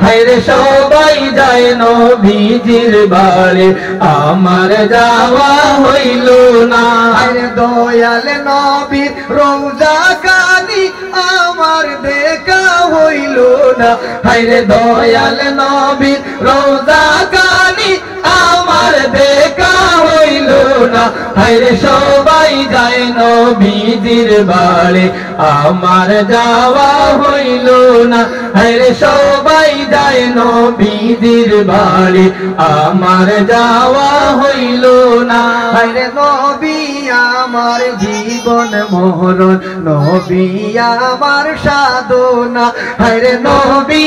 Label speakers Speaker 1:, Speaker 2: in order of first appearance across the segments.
Speaker 1: হায়রে সবাই যায় নবীজির বাড়ি আমার যাওয়া হইল না।
Speaker 2: হায়রে দয়াল নবীর রওজা খানি আমার দেখা হইল না।
Speaker 1: হায়রে দয়াল নবীর রওজা খানি আমার দেখা হইল না। হায়রে সবাই যায় নবীজির বাড়ি আমার যাওয়া হইল না। হায়রে সবাই যায় নবীজির বাড়ি আমার যাওয়া হইল না।
Speaker 2: হায়রে নবী আমার জীবন মরণ, নবী আমার সাধনা।
Speaker 1: হায়রে নবী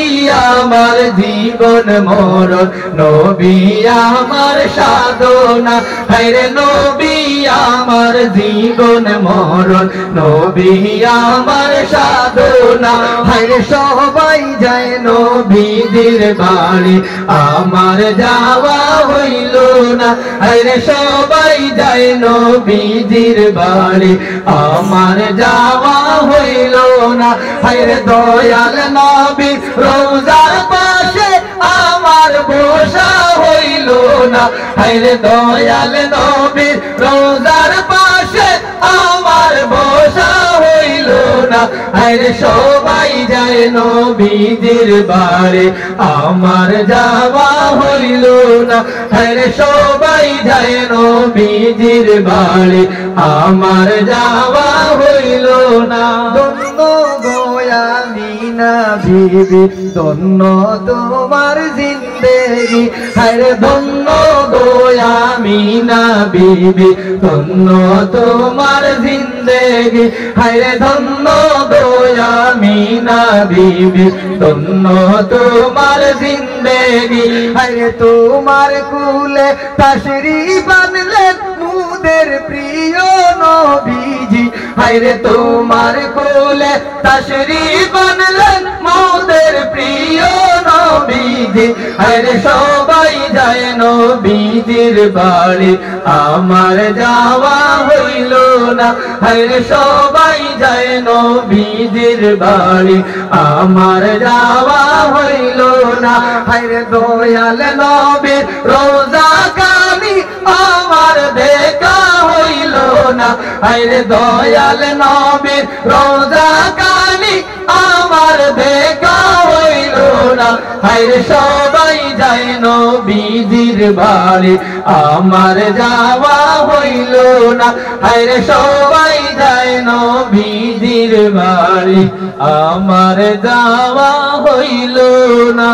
Speaker 1: আমার জীবন মরণ, নবী আমার সাধনা। হায়রে নবী আমার জীবন মরণ, নবী আমার সাধনা। হায়রে সবাই যায় নবীজির বাড়ি আমার যাওয়া হইল না। হায়রে সবাই যায় নবীজির বাড়ি আমার যাওয়া হইল না। হায়রে দয়াল নবী রওজার পাশে আমার বসা হইল না। হায়রে দয়াল নবী রওজার পাশে আমার বসা হইল না। হায়রে সবাই যায় নবীজির বাড়ি আমার যাওয়া হইল না। হায়রে সবাই যায় নবীজির বাড়ি আমার যাওয়া হইল না।
Speaker 2: ধন্য গোয়ামিনা বিবি, ধন্য তোমার জিন্দেগি।
Speaker 1: হায়রে ধন্য গোয়ামিনা বিবি, ধন্য তোমার জিন্দেগি। হায়রে ধন্য গোয়ামিনা বিবি, ধন্য তোমার জিন্দেগি।
Speaker 2: হায়রে তোমার কুলে তাশরীফ আনলেন মুদের প্রিয় নবীজি।
Speaker 1: হায়রে তোমার কোলে তাশরীফ আনলেন মোদের প্রিয় নবীজি। হায়রে সবাই যায় নবীজির বাড়ি আমার যাওয়া হইল না। হায়রে সবাই যায় নবীজির বাড়ি আমার যাওয়া হইল না। হায়রে দয়াল নবীর রওজা খানি আমার দেখা হইল না। হায়রে দয়াল নবীর রওজা খানি আমার দেখা হইল না। হায়রে সবাই যায় নবীজির বাড়ি আমার যাওয়া হইল না। হায়রে সবাই যায় নবীজির বাড়ি আমার যাওয়া হইল না।